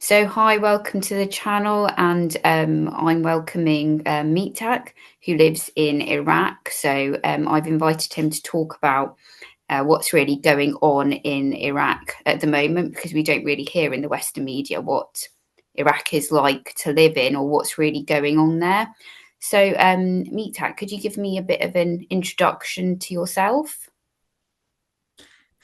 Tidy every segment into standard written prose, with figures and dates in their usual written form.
So, hi, welcome to the channel, and I'm welcoming Meetak, who lives in Iraq. So, I've invited him to talk about what's really going on in Iraq at the moment, because we don't really hear in the Western media what Iraq is like to live in or what's really going on there. So, Meetak, could you give me a bit of an introduction to yourself?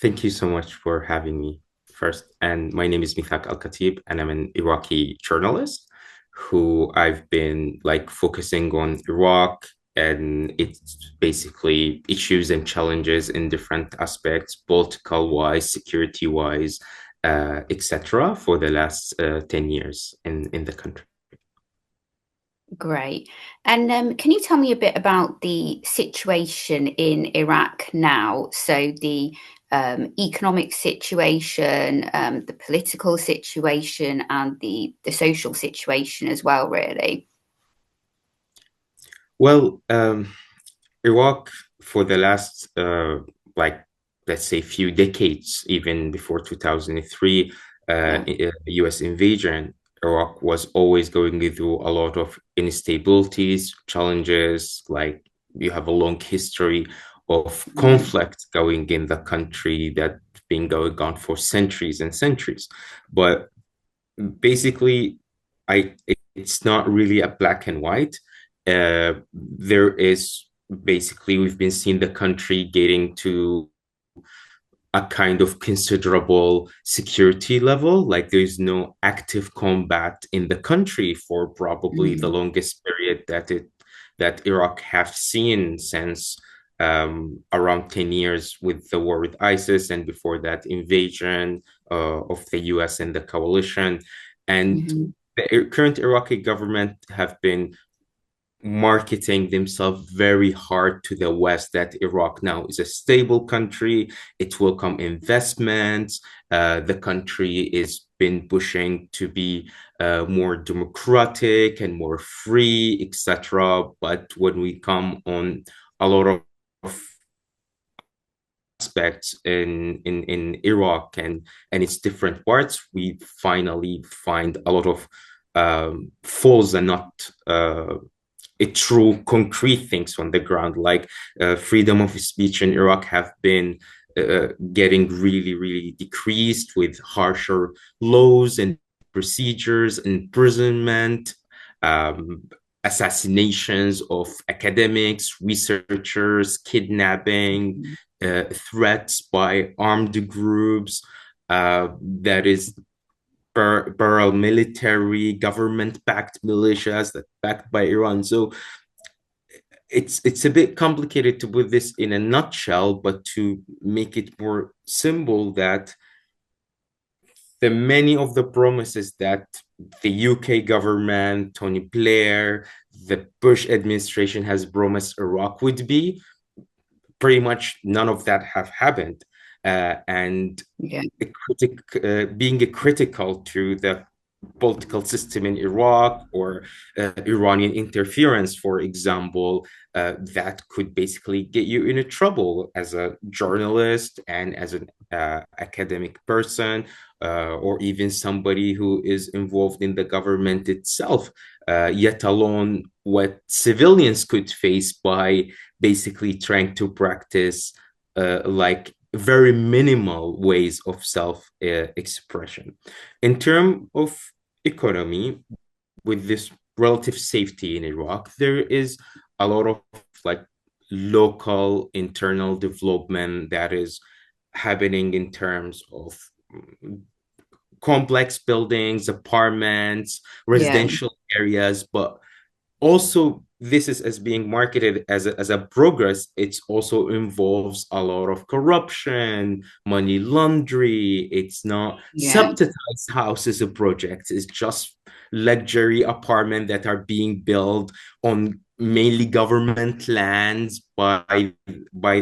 Thank you so much for having me first. And my name is Mithaq Al-Khatib, and I'm an Iraqi journalist who I've been focusing on Iraq and its basically issues and challenges in different aspects, political wise, security wise, etc., for the last 10 years in the country. Great. And can you tell me a bit about the situation in Iraq now? So the economic situation, the political situation, and the social situation as well, really. Well, Iraq for the last like let's say few decades, even before 2003, Yeah. US invasion, Iraq was always going through a lot of instabilities, challenges. Like you have a long history of Yeah. conflict going in the country that been going on for centuries and centuries. But basically, it's not really a black and white. There is basically we've been seeing the country getting to a kind of considerable security level. Like there's no active combat in the country for probably the Mm. longest period that Iraq have seen since around 10 years with the war with ISIS and before that invasion of the US and the coalition. And Mhm. the current Iraqi government have been marketing themselves very hard to the West that Iraq now is a stable country. It will come investments. The country is been pushing to be more democratic and more free, etc. But when we come on a lot of aspects in Iraq and its different parts, we finally find a lot of false and not true concrete things on the ground, like freedom of speech in Iraq have been getting really decreased with harsher laws and procedures, imprisonment, um, assassinations of academics, researchers, kidnapping, Mhm. threats by armed groups. That is paramilitary government-backed militias that backed by Iran. So it's a bit complicated to put this in a nutshell, but to make it more simple, that the many of the promises that the UK government, Tony Blair, the Bush administration has promised Iraq would be, pretty much none of that have happened. And Yeah. being a critical to the political system in Iraq or Iranian interference, for example, that could basically get you into trouble as a journalist and as an academic person, or even somebody who is involved in the government itself, yet alone what civilians could face by basically trying to practice very minimal ways of self expression. In terms of economy, with this relative safety in Iraq, there is a lot of like local internal development that is happening in terms of complex buildings, apartments, Yeah. residential areas, but also this is as being marketed as a progress. It also involves a lot of corruption, money laundering. It's not Yeah. subsidized houses or projects. It's just luxury apartments that are being built on mainly government lands by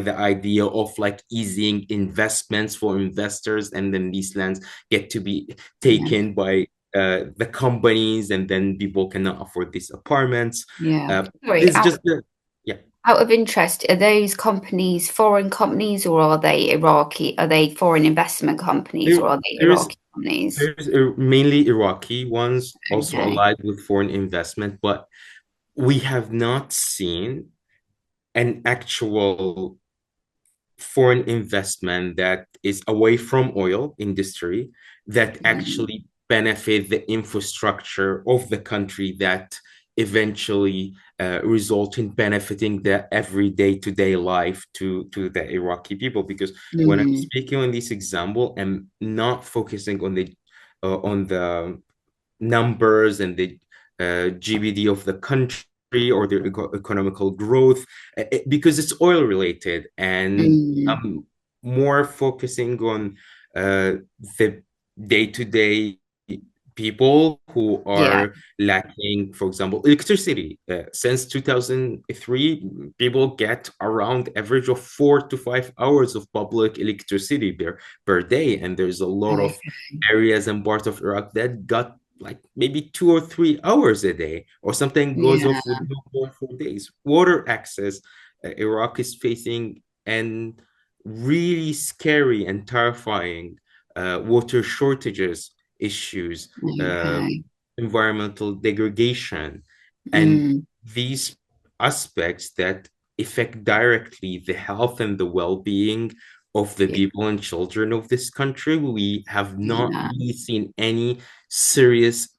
the idea of like easing investments for investors, and then these lands get to be Yeah. taken by the companies, and then people cannot afford these apartments. Yeah. Uh, Sorry, this is just the yeah. out of interest, are those companies foreign companies or are they Iraqi? Are they foreign investment companies There or are they there is Iraqi? companies. There's mainly Iraqi ones, also Okay. allied with foreign investment, but we have not seen an actual foreign investment that is away from oil industry that Mm, actually benefit the infrastructure of the country that eventually result in benefiting the everyday to day life to the Iraqi people. Because when I'm mm, speaking on this example, I'm not focusing on the numbers and the GDP of the country or the economical growth because it's oil related, and mm. I'm more focusing on the day-to-day people who Yeah, are lacking, for example, electricity. Since 2003, people get around average of 4 to 5 hours of public electricity per day, and there's a lot of okay. areas and parts of Iraq that got like maybe 2 or 3 hours a day, or something goes Yeah, off with no more for days. Water access, Iraq is facing an really scary and terrifying water shortages issues, uh, okay. environmental degradation, and Mm, these aspects that affect directly the health and the well-being of the yeah, people and children of this country. We have not yeah, really seen any serious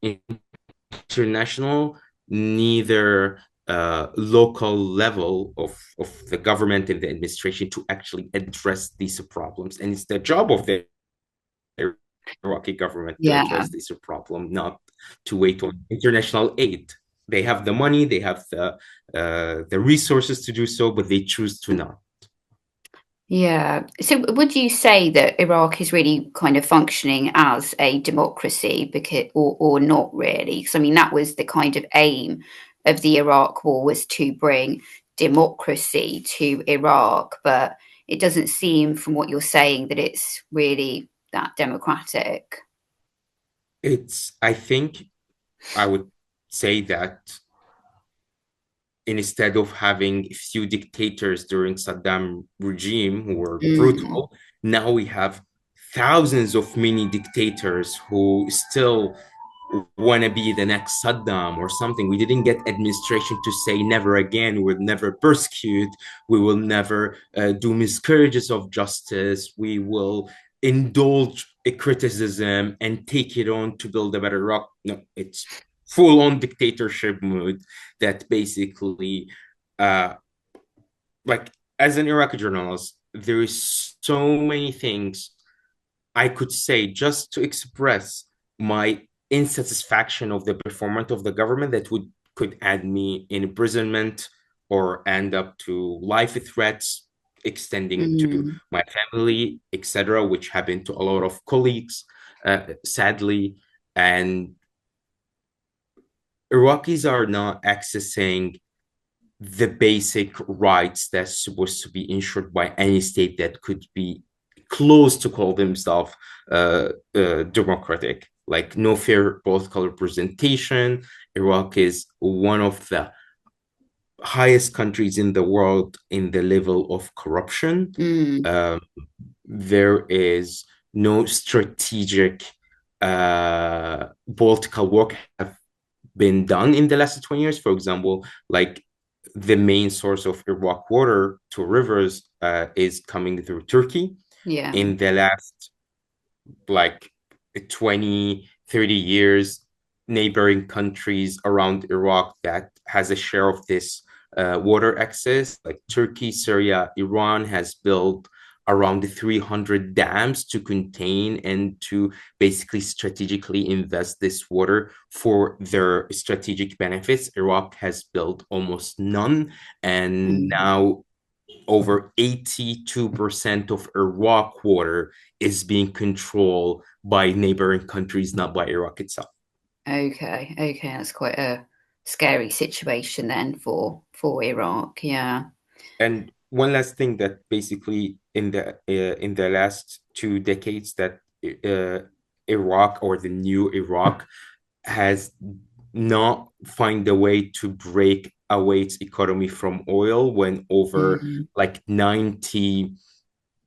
international, neither local level of the government and the administration to actually address these problems. And it's the job of the Iraqi government to yeah. address this problem, not to wait on international aid. They have the money, they have the resources to do so, but they choose to not. Yeah. So would you say that Iraq is really kind of functioning as a democracy because or not really? Because I mean that was the kind of aim of the Iraq war was to bring democracy to Iraq, but it doesn't seem from what you're saying that it's really that democratic. I think I would say that instead of having a few dictators during Saddam regime who were Mm, brutal, now we have thousands of mini dictators who still want to be the next Saddam or something. We didn't get administration to say never again, we will never persecute, we will never do miscarriages of justice, we will indulge a criticism and take it on to build a better Iraq. No, it's full on dictatorship mood that basically, uh, like, as an Iraqi journalist, there is so many things I could say just to express my insatisfaction of the performance of the government that would could add me in imprisonment or end up to life threats extending to mm, my family, etc., which happened to a lot of colleagues, sadly. And Iraqis are not accessing the basic rights that's supposed to be ensured by any state that could be close to call themselves democratic, like no fair political representation. Iraq is one of the highest countries in the world in the level of corruption. mm, Um, there is no strategic political work have been done in the last 20 years. For example, like the main source of Iraq water to rivers is coming through Turkey. yeah. In the last like 20, 30 years, neighboring countries around Iraq that has a share of this water access, like Turkey, Syria, Iran, has built around 300 dams to contain and to basically strategically invest this water for their strategic benefits. Iraq has built almost none, and Mm. now over 82% of Iraq water is being controlled by neighboring countries, not by Iraq itself. Okay, okay, that's quite a scary situation then for Iraq. Yeah. And one last thing that basically in the last 2 decades that uh, Iraq or the new Iraq has not find a way to break away its economy from oil when over Mm, like 90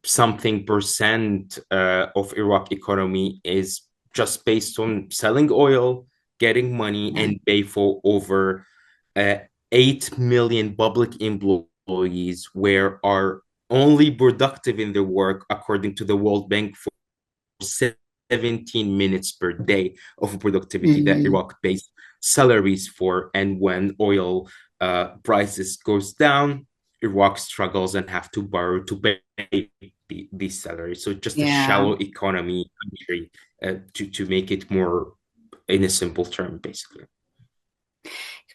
something percent of Iraq economy is just based on selling oil, getting money, Yeah. and pay for over uh, 8 million public employees where are only productive in their work according to the World Bank for 17 minutes per day of productivity that Mm, Iraq pays salaries for. And when oil prices goes down, Iraq struggles and have to borrow to pay these salaries. So just a yeah. shallow economy country to make it more in a simple term, basically.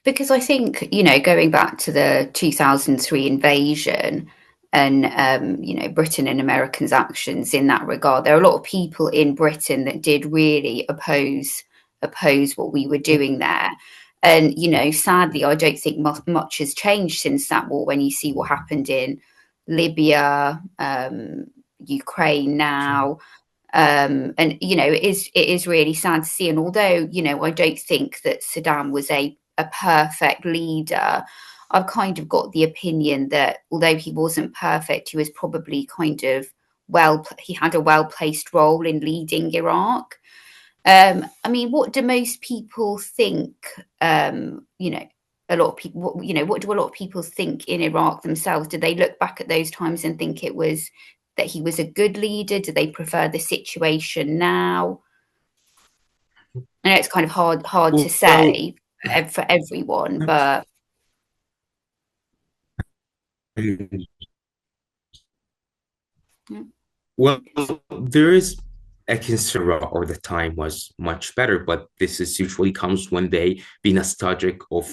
Because I think, going back to the 2003 invasion and, Britain and Americans' actions in that regard, there are a lot of people in Britain that did really oppose what we were doing there. And, sadly, I don't think much has changed since that war when you see what happened in Libya, Ukraine now. And it is really sad to see. And although I don't think that Saddam was a perfect leader, I've kind of got the opinion that although he wasn't perfect, he was probably kind of he had a well placed role in leading Iraq. I mean, what do most people think? A lot of people, what do a lot of people think in Iraq themselves? Do they look back at those times and think it was that he was a good leader? Do they prefer the situation now? I know it's kind of hard to Well, say for everyone, but mm, well, there is a concern, or the time was much better, but this is usually comes when they be nostalgic of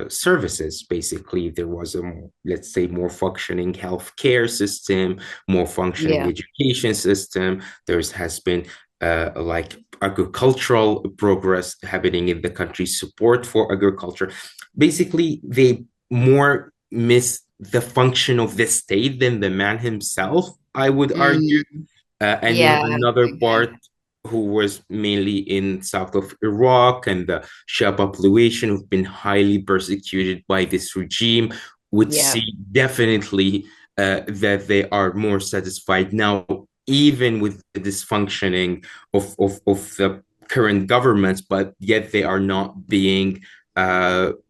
services. Basically, there was a, let's say, more functioning healthcare system, more functioning yeah, education system. There has been like agricultural progress happening in the country, support for agriculture. Basically, they more miss the function of the state than the man himself, I would argue. mm, And you yeah, have another okay, part who was mainly in south of Iraq and the Shia population who've been highly persecuted by this regime, would yeah, see definitely that they are more satisfied now, even with the dysfunctioning of the current governments, but yet they are not being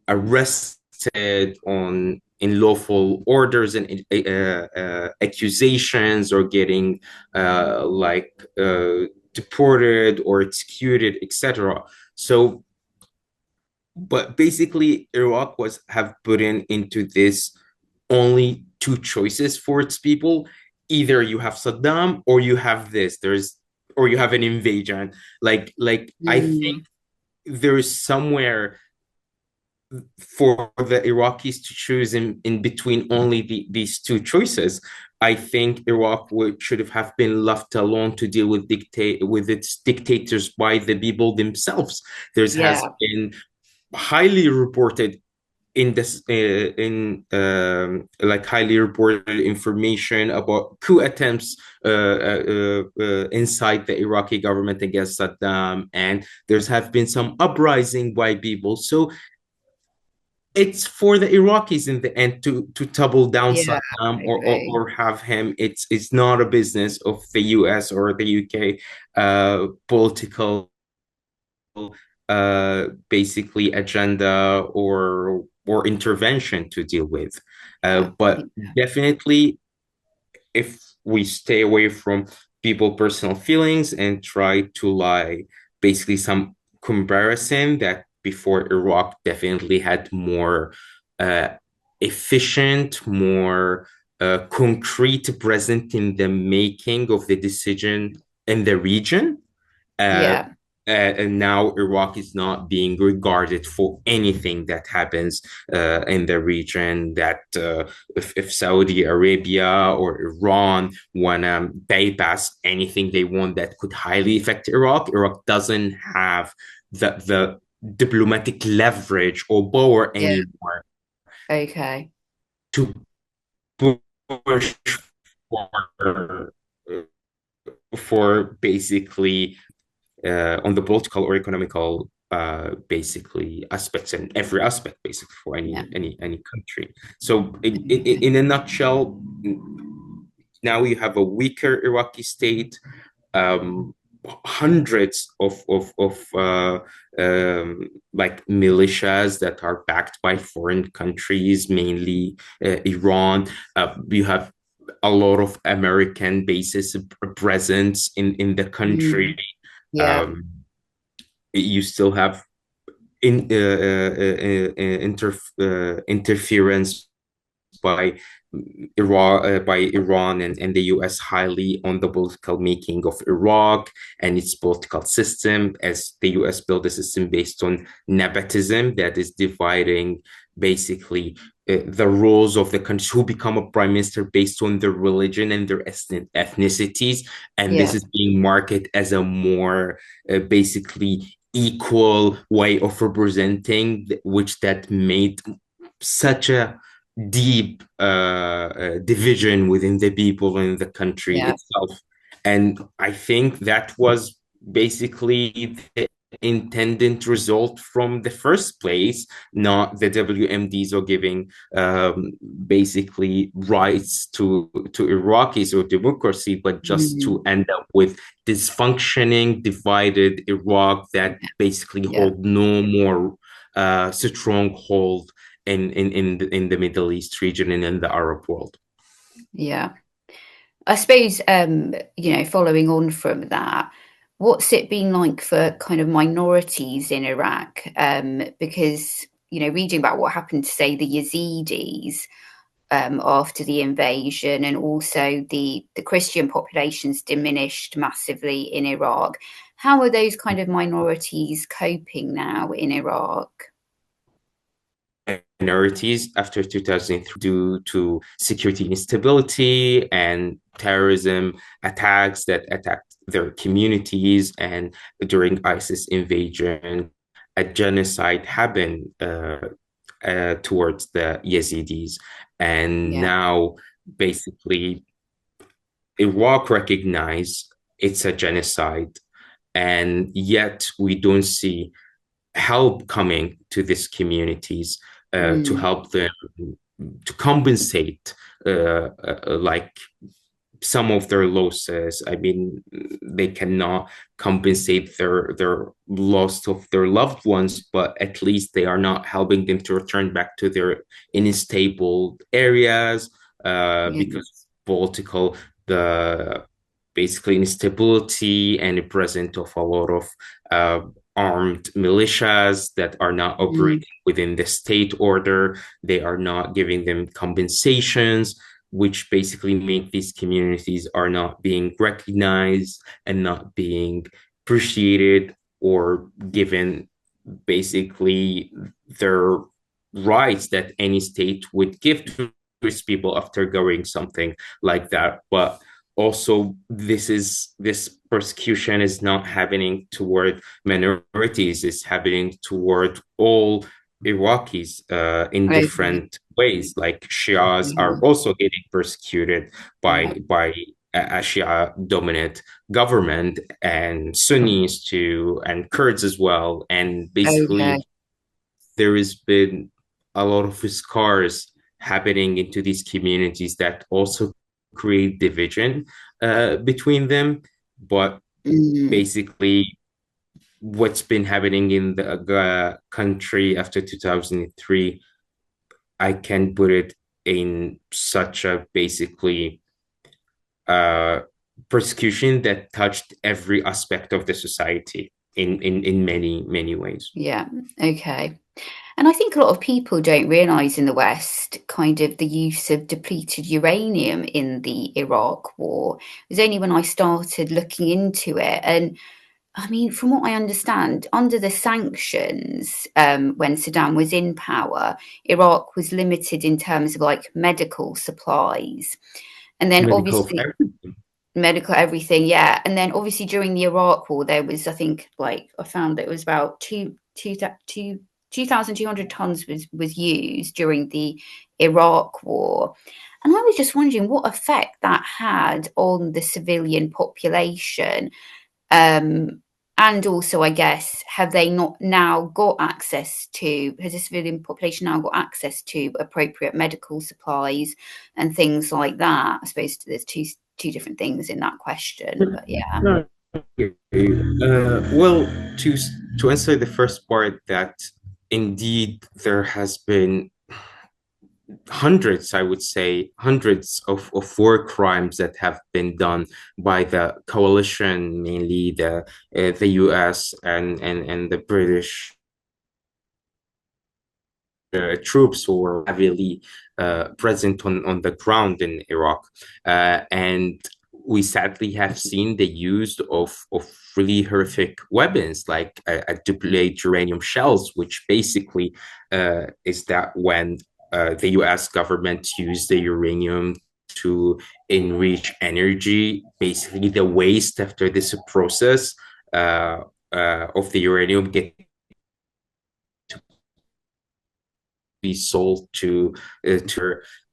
arrested on in lawful orders and accusations or getting like deported or executed, etc. So, but basically, Iraq was have put into this only two choices for its people. Either you have Saddam or you have this. There's or you have an invasion. Like I think mm, there is somewhere for the Iraqis to choose in between only these two choices. I think Iraq should have been left alone to deal with its dictators by the people themselves. There has yeah, been highly reported in this like highly reported information about coup attempts inside the Iraqi government against Saddam, and there's have been some uprising by people. So it's for the Iraqis in the end to topple down yeah, Saddam okay, or have him. It's not a business of the US or the UK political basically agenda or intervention to deal with. yeah, But definitely, if we stay away from people personal feelings and try to lie basically some comparison that before Iraq definitely had more uh, efficient, more concrete present in the making of the decision in the region. Uh, yeah, and now Iraq is not being regarded for anything that happens in the region. That if Saudi Arabia or Iran want to bypass anything they want that could highly affect Iraq, Iraq doesn't have the diplomatic leverage or power yeah, anymore okay, to push for basically on the political or economical basically aspects and every aspect basically for yeah, any country. So okay, in a nutshell, now you have a weaker Iraqi state. hundreds of like militias that are backed by foreign countries, mainly Iran. You have a lot of American bases presence in the country. Mm. Yeah. Um, you still have interference by Iran and the US highly on the political making of Iraq and its political system, as the US built a system based on nepotism that is dividing basically the roles of the countries who become a prime minister based on their religion and their ethnicities. And this Yeah. is being marketed as a more basically equal way of representing, which that made such a deep division within the people in the country Yeah. itself. And I think that was basically the intended result from the first place, not the WMDs or giving basically rights to Iraqis or democracy, but just Mm. to end up with dysfunctioning, divided Iraq that basically Yeah. hold no more stronghold in the Middle East region and in the Arab world. Yeah. I suppose, following on from that, what's it been like for kind of minorities in Iraq? Because, reading about what happened to, say, the Yazidis after the invasion, and also the Christian populations diminished massively in Iraq. How are those kind of minorities coping now in Iraq? Minorities after 2003 due to security instability and terrorism attacks that attacked their communities. And during ISIS invasion, a genocide happened towards the Yazidis. And Yeah. now, basically, Iraq recognized it's a genocide, and yet we don't see help coming to these communities to Mm. help them to compensate like some of their losses. I mean, they cannot compensate their loss of their loved ones, but at least they are not helping them to return back to their unstable areas Yeah. because political the basically instability and the presence of a lot of uh, armed militias that are not Mm. operating within the state order. They are not giving them compensations, which basically make these communities are not being recognized and not being appreciated or given basically their rights that any state would give to its people after going something like that. But also this persecution is not happening toward minorities, it's happening toward all Iraqis in Okay. different ways. Like Shias are Yeah. also getting persecuted Yeah. by a Shia dominant government, and Sunnis too, and Kurds as well. And Okay. basically, there has been a lot of scars happening into these communities that also create division between them. But Mm. basically, what's been happening in the country after 2003, I can put it in such a basically uh, persecution that touched every aspect of the society in many ways. Yeah. Okay. And I think a lot of people don't realise in the West kind of the use of depleted uranium in the Iraq war. It was only when I started looking into it. And I mean, from what I understand, under the sanctions, when Saddam was in power, Iraq was limited in terms of like medical supplies. And then Medical of obviously, everything. medical everything, yeah. And then obviously during the Iraq war, there was, I think, like I found that it was about 2,200 tons was used during the Iraq war. And I was just wondering what effect that had on the civilian population. And also, I guess, have they not now got access to, has the civilian population now got access to appropriate medical supplies and things like that? I suppose there's two different things in that question, but yeah. Well, to answer the first part, that indeed there has been hundreds, I would say, hundreds of war crimes that have been done by the coalition, mainly the US and the British troops who were heavily present on the ground in Iraq. And we sadly have seen the use of really horrific weapons like deployed uranium shells, which basically is that when the US government used the uranium to enrich energy, basically the waste after this process of the uranium get be sold to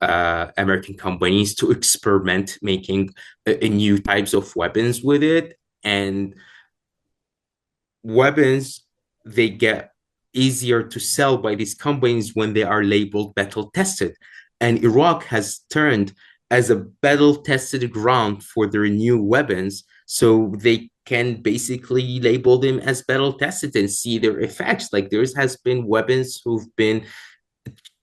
American companies to experiment making new types of weapons with it. And weapons, they get easier to sell by these companies when they are labeled battle tested. And Iraq has turned as a battle tested ground for their new weapons. So they can basically label them as battle tested and see their effects. Like there has been weapons who've been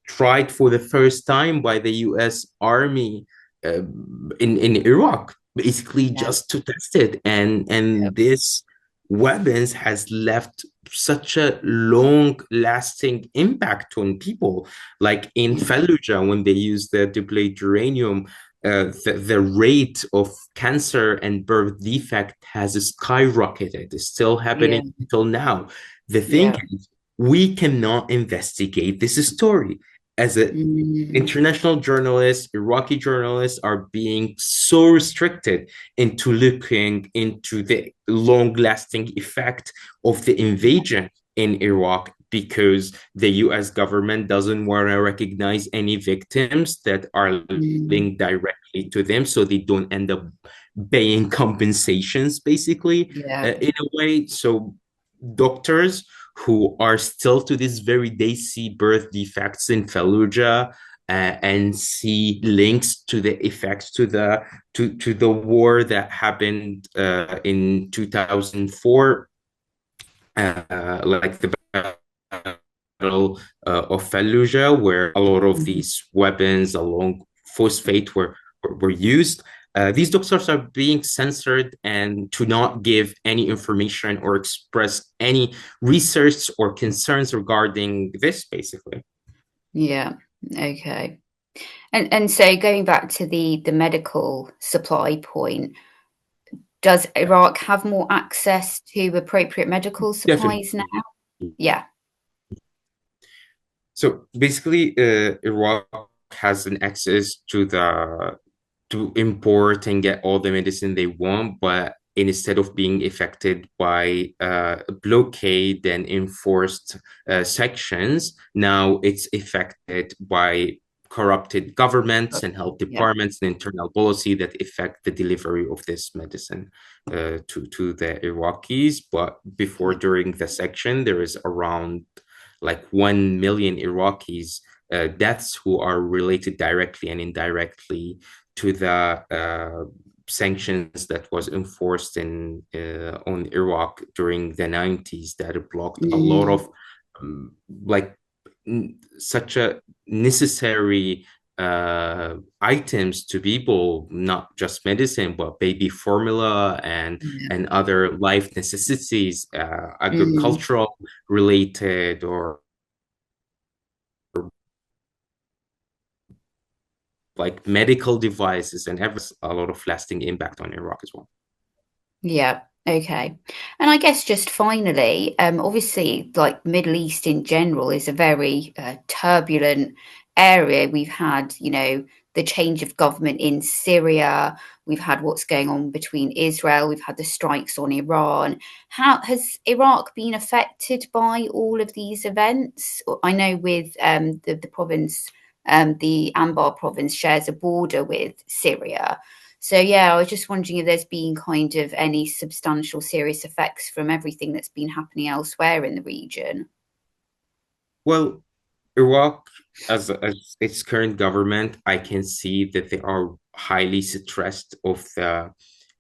tried for the first time by the US Army in Iraq, basically Yeah. just to test it. Yeah. And this weapons has left such a long lasting impact on people. Like in Fallujah, when they used the depleted uranium, the rate of cancer and birth defect has skyrocketed. It's still happening Yeah. until now. The thing Yeah. is, we cannot investigate this story as an Mm, international journalists, Iraqi journalists are being so restricted into looking into the long-lasting effect of the invasion in Iraq because the US government doesn't want to recognize any victims that are mm, linked directly to them, so they don't end up paying compensations, basically, yeah. in a way. So doctors who are still to this very day see birth defects in Fallujah and see links to the effects to the war that happened in 2004, like the battle of Fallujah, where a lot of Mhm. these weapons along phosphate were used. These doctors are being censored and to not give any information or express any research or concerns regarding this, basically. Yeah. Okay. And so going back to the medical supply point, does Iraq have more access to appropriate medical Definitely. supplies now? Yeah. So basically, Iraq has an access to import and get all the medicine they want, but instead of being affected by blockade and enforced sections, now it's affected by corrupted governments and health Yeah. departments and internal policy that affect the delivery of this medicine to the Iraqis. But before, during the section, there is around like 1 million Iraqis deaths who are related directly and indirectly to the sanctions that was enforced in on Iraq during the 90s that blocked a lot Mm, of like such a necessary items to people, not just medicine, but baby formula yeah. and other life necessities, Mm, agricultural related or like medical devices and have a lot of lasting impact on Iraq as well. yeah. Okay. And I guess just finally, obviously, like Middle East in general is a very turbulent area. We've had, the change of government in Syria. We've had what's going on between Israel. We've had the strikes on Iran. How has Iraq been affected by all of these events? I know with the province, the Anbar province shares a border with Syria. So yeah, I was just wondering if there's been kind of any substantial serious effects from everything that's been happening elsewhere in the region. Well, Iraq, as its current government, I can see that they are highly stressed of the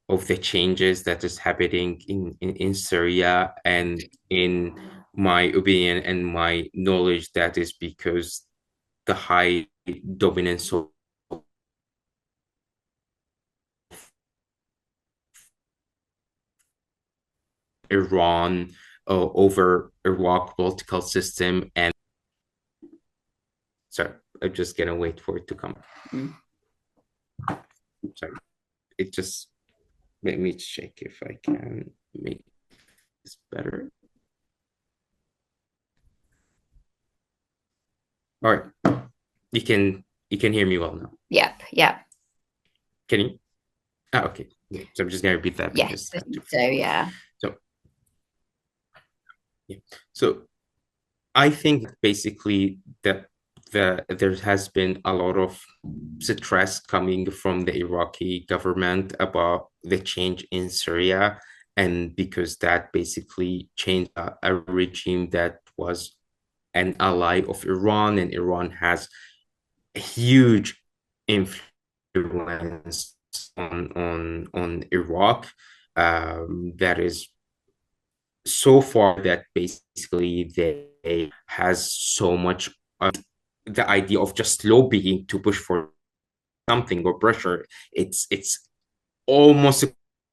of the changes that is happening in Syria. And in my opinion and my knowledge, that is because the high dominance of Iran over Iraq political system. And sorry, I'm just gonna wait for it to come. Mm. Sorry, it just let me check if I can make this better. All right, you can hear me well now. Yep, yep, Can you? Oh, okay. Yeah. So I'm just gonna repeat that yes. because I that think too. so, yeah. So yeah. So I think basically that there has been a lot of stress coming from the Iraqi government about the change in Syria, and because that basically changed a regime that was an ally of Iran, and Iran has a huge influence on Iraq. That is so far that basically they has so much the idea of just lobbying to push for something or pressure. It's almost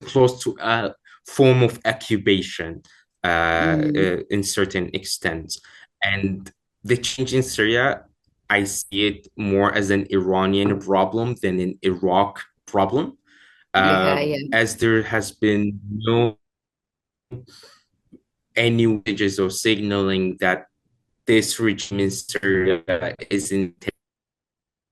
close to a form of accusation Mm, in certain extents. And the change in Syria, I see it more as an Iranian problem than an Iraq problem, yeah, yeah, as there has been no any messages or signaling that this regime in Syria is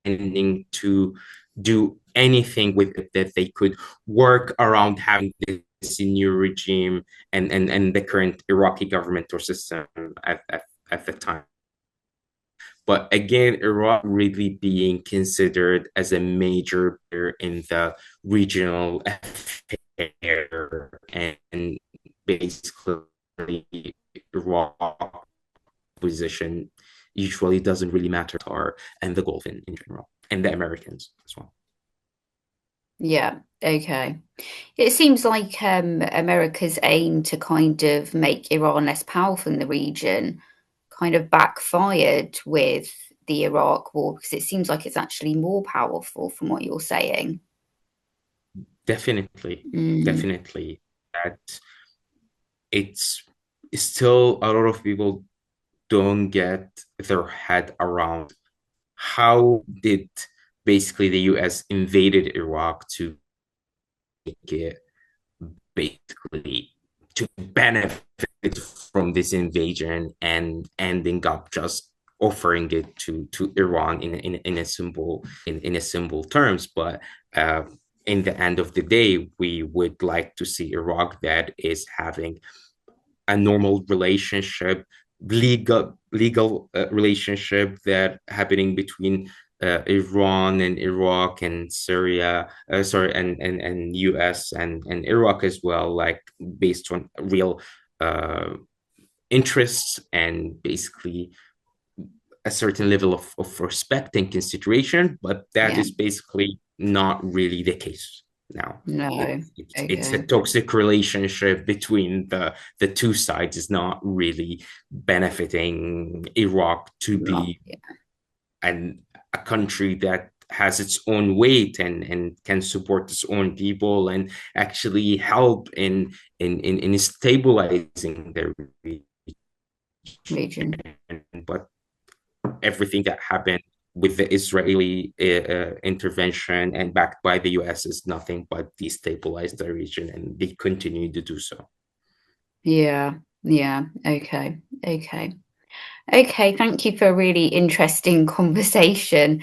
intending to do anything with it, that they could work around having this new regime and the current Iraqi government or system at the time. But again, Iraq really being considered as a major player in the regional affair, and basically Iraq position usually doesn't really matter to our and the Gulf in general and the Americans as well. yeah. Okay. It seems like America's aim to kind of make Iran less powerful in the region kind of backfired with the Iraq war because it seems like it's actually more powerful from what you're saying. Definitely, Mm, definitely that it's still a lot of people don't get their head around how did basically the US invaded Iraq to make it basically to benefit from this invasion and ending up just offering it to Iran in a in a simple terms. But in the end of the day, we would like to see Iraq that is having a normal relationship, legal relationship that happening between Iran and Iraq and Syria, sorry, and US and Iraq as well, like based on real uh, interests and basically a certain level of respect and consideration. But that yeah. is basically not really the case now. No. It's a Okay. toxic relationship between the two sides is not really benefiting Iraq to Right. be Yeah. an a country that has its own weight and can support its own people and actually help in stabilizing their Region. region. But everything that happened with the Israeli intervention and backed by the US is nothing but destabilize the region, and they continue to do so. Yeah. Yeah. Okay. Okay. Okay. Thank you for a really interesting conversation.